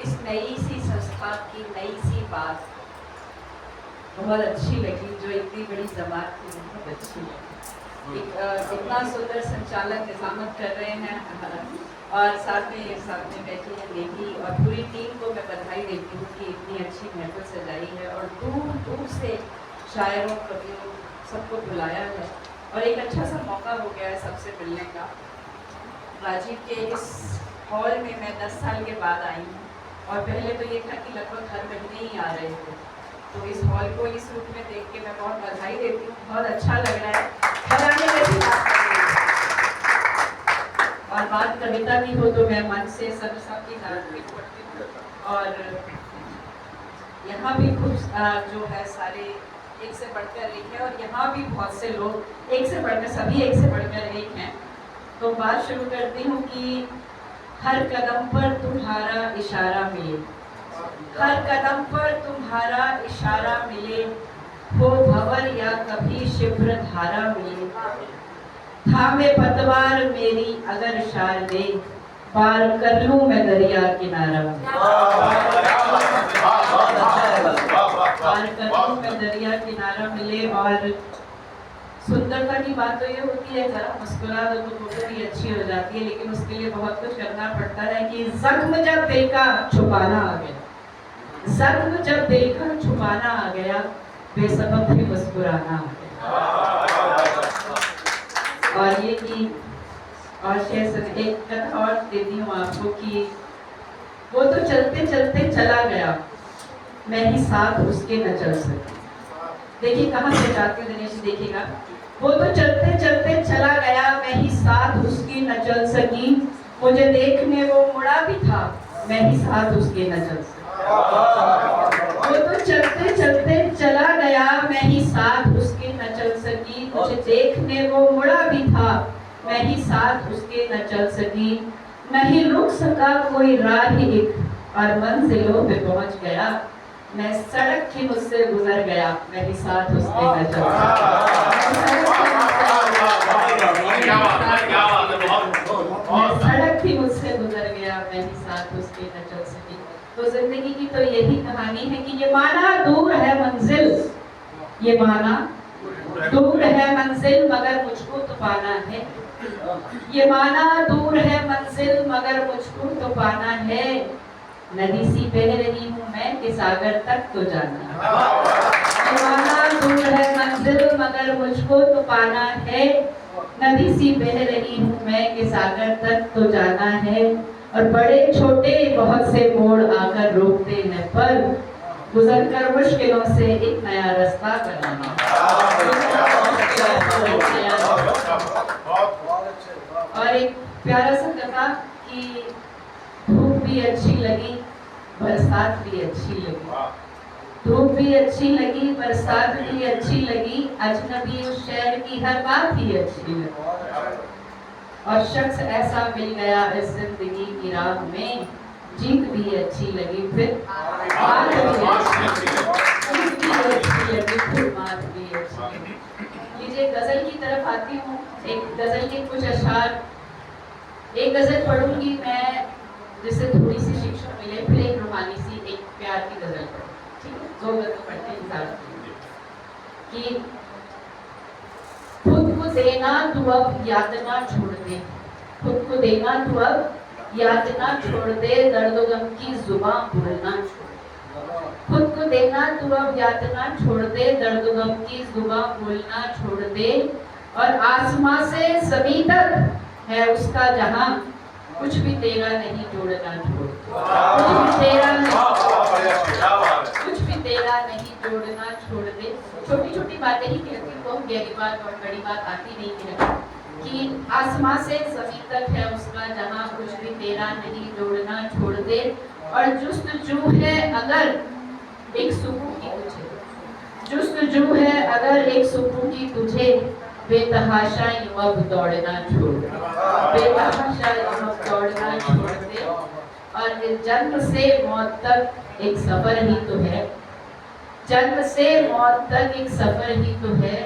इस नई सी संस्था की नई सी बात बहुत अच्छी लगी, जो इतनी बड़ी जमात थी बहुत अच्छी लगी। इतना सुंदर संचालक निजामत कर रहे हैं और साथ में बैठी है नेही और पूरी टीम को मैं बधाई देती हूँ कि इतनी अच्छी महफिल सजाई है और दूर दूर से शायरों कवियों सबको बुलाया है और एक अच्छा सा मौका हो गया है सबसे मिलने का। राजीव के इस हॉल में मैं 10 साल के बाद आई हूँ और पहले तो ये था कि लगभग हर महीने ही आ रहे थे, तो इस हॉल को इस रूप में देख के मैं बहुत बधाई देती हूँ, बहुत अच्छा लग रहा है। खजाने जैसी बात कर रही हूँ और बात कविता की हो तो मैं मन से सबकी तारीफ करती हूँ और यहाँ भी खूब जो है सारे एक से बढ़कर एक है और यहाँ भी बहुत से लोग एक से बढ़कर सभी एक से बढ़कर एक हैं। तो बात शुरू करती हूँ कि हर कदम पर तुम्हारा इशारा मिले, हर कदम पर तुम्हारा इशारा मिले, हो भंवर या कभी शिप्र धारा मिले, थामे पतवार मेरी अगर शार दे, पार कर लूं मैं दरिया किनारा, पार कर लूं मैं दरिया किनारा मिले। और सुंदरता की बात तो ये होती है जरा मुस्कुरा दो तो फोटो भी अच्छी हो जाती है, लेकिन उसके लिए बहुत कुछ करना पड़ता है कि जख्म जब दिल का छुपाना आ गया, जख्म जब दिल का छुपाना आ गया, बेसबब भी मुस्कुराना आ गया। और ये कि और शेर एक कथा और देती हूँ आपको कि वो तो चलते चलते चला गया, मैं ही साथ उसके न चल सकी। देखिए कहाँ से जाते हैं दिनेश, देखिएगा, वो तो चलते चलते चला गया, मैं ही साथ उसकी न चल सकी, मुझे देखने वो मुड़ा भी था, मैं ही साथ उसके न चल सकी। वो तो चलते चलते चला गया, मैं ही साथ उसके न चल सकी, मुझे देखने वो मुड़ा भी था, मैं ही साथ उसके न चल सकी, नहीं रुक सका कोई राह एक और मंजिलों पे पहुंच गया, मैं सड़क ही मुझसे गुजर गया, मैं ही साथ उसके न चल सड़क ही मुझसे गुजर गया, मैं ही साथ उसके न चल सकी। तो जिंदगी की तो यही कहानी है कि ये माना दूर है मंजिल, ये माना दूर है मंजिल मगर मुझको तो पाना है, ये माना दूर है मंजिल मगर मुझको तो पाना है, नदी सी बह रही हूँ मैं कि सागर तक तो जाना है, ये माना दूर है मंजिल मगर मुझको तो पाना है, नदी सी बह रही हूँ मैं कि सागर तक तो जाना है, और बड़े छोटे बहुत से मोड़ आकर रोकते हैं पर गुजर कर मुश्किलों से एक नया रास्ता बनाना। और एक प्यारा सा कथा कि धूप भी अच्छी लगी, बरसात भी अच्छी लगी, धूप भी अच्छी लगी, बरसात भी अच्छी लगी, अजनबी उस शहर की हर बात ही अच्छी लगी, और शख्स ऐसा मिल गया इस जिंदगी की राह में, जीत भी अच्छी लगी फिर हार भी अच्छी लगी, फिर मात भी अच्छी लगी। लीजिए गजल की तरफ आती हूँ, एक गजल के कुछ अशार, एक गजल पढ़ूंगी मैं जिससे थोड़ी सी शिक्षा मिले, फिर एक रूहानी सी एक प्यार की गजल पढ़ूं, ठीक है, 2 गजल पढ़ते हैं कि खुद को देना तू अब यातना छोड़ दे, खुद को देना तू अब यातना छोड़ दे, दर्द गम की जुबान बोलना छोड़ दे, खुद को देना तू अब यातना छोड़ दे, दर्द गम की जुबान बोलना छोड़ दे, और आसमां से ज़मीं तक है उसका जहां, कुछ भी तेरा नहीं जोड़ना छोड़, कुछ भी तेरा नहीं जोड़ना छोड़ दे। छोटी छोटी बातें ही कहती हूँ, बहुत गहरी बात और बड़ी बात आती नहीं है, कि आसमां से ज़मीन तक है उसका जहां, कुछ भी तेरा नहीं जोड़ना छोड़ दे, और जुस्तजू है अगर एक सुकून की तुझे, जुस्तजू है अगर एक सुकून की तुझे, बेतहाशा यूं अब दौड़ना छोड़ दे, बेतहाशा यूं अब दौड़ना छोड़ दे, और जन्म से मौत तक एक सफर ही तो है, जन्म से मौत तक एक सफर ही तो है,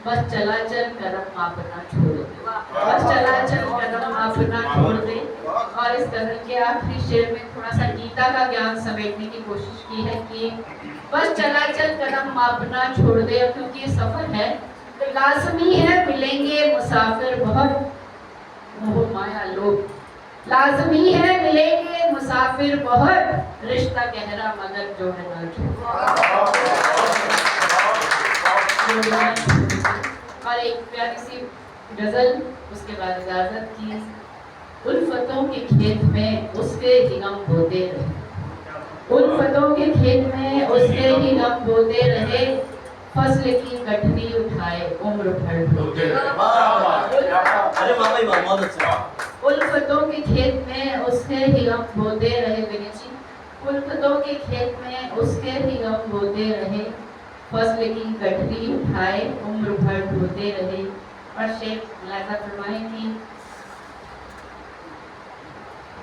बस चला चल कदम अपना छोड़ दे, बस चला चल कदम अपना छोड़ दे, और इस गजल के आखिरी शेर में थोड़ा सा गीता का ज्ञान समेटने की कोशिश की है कि बस चला चल कदम मापना छोड़ दे, क्योंकि ये सफर है तो लाजमी है मिलेंगे मुसाफिर बहुत मोह माया लोग, लाजमी है मिलेंगे मुसाफिर बहुत, रिश्ता गहरा मगर जो है ना और एक प्यारी सी गजल, उसके बाद इजाजत की। उल्फतों के खेत में उसके ही गम बोते रहे, उल्फतों के खेत में उसके ही गम बोते रहे, फसल की गठरी उठाए उम्र भर ढोते उल्फतों के खेत में उसके ही गम बोते रहे, विनीची उल्फतों के खेत में उसके ही गम बोते रहे, फसल की गठरी उठाए उम्र भर ढोते रहे। और शेख मुलाजा फरमाए कि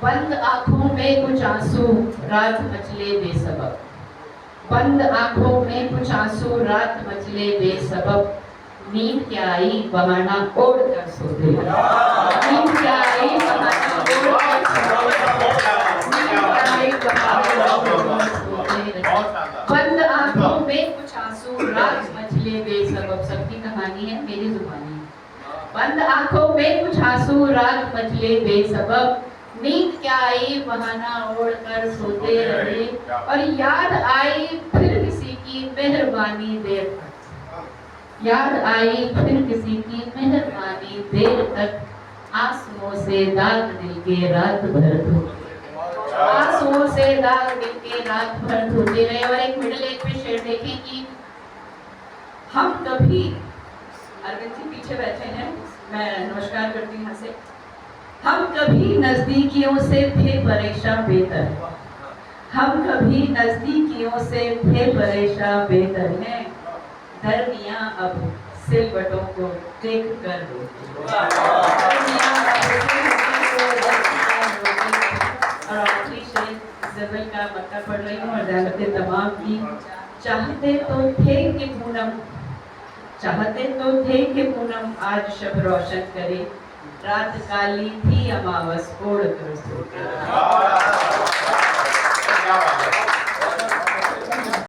बंद आंखों में कुछ आंसू रात मचले बेसबब, बंद आंखों में कुछ आंसू रात मचले बेसबब, नींद क्या आई बहाना ओढ़ कर सोते रहे, नींद क्या आई बहाना ओढ़ कर सोते रहे, बंद आंखों में कुछ आंसू रात मचले बेसबब। सबकी कहानी है, मेरी जुबानी है। बंद आंखों में कुछ आंसू रात मचले बेसबब, नींद क्या आई बहाना ओढ़ कर सोते रहे, और याद आई फिर किसी की मेहरबानी देर तक, याद आई फिर किसी की मेहरबानी देर तक, आंसुओं से दाग दिल के रात भर धोते, आंसुओं से दाग दिल के रात भर धोते रहे। और एक मिडिल एज में शेर देखें कि हम कभी, अरविंद जी पीछे बैठे हैं, मैं नमस्कार करती हूँ से, हम कभी नजदीकियों से थे परेशान बेहतर, हम कभी नजदीकियों से थे परेशान बेहतर हैं, दरमियां अब सिलवटों को देख कर और आखिरी शेर जबल का मक्का पढ़ रही हूँ और ज़्यादातर तमाम की। चाहते तो थे कि पूनम, चाहते तो थे कि पूनम आज शब रोशन करे, रात काली थी अमावस ओढ़ कर सोते।